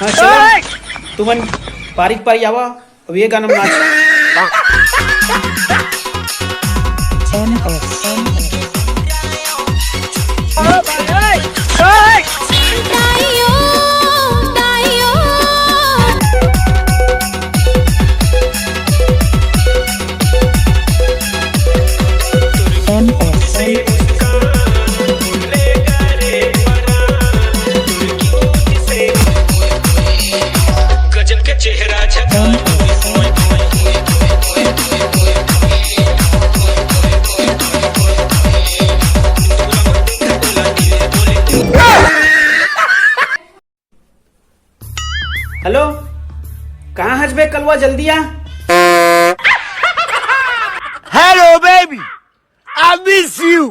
हा चला तू पण बारीक बारीक यावा विवेकानंद नाच गजल का चेहरा झका हेलो कहाँ हज बे कलवा जल्दी आ Hello, baby. I miss you.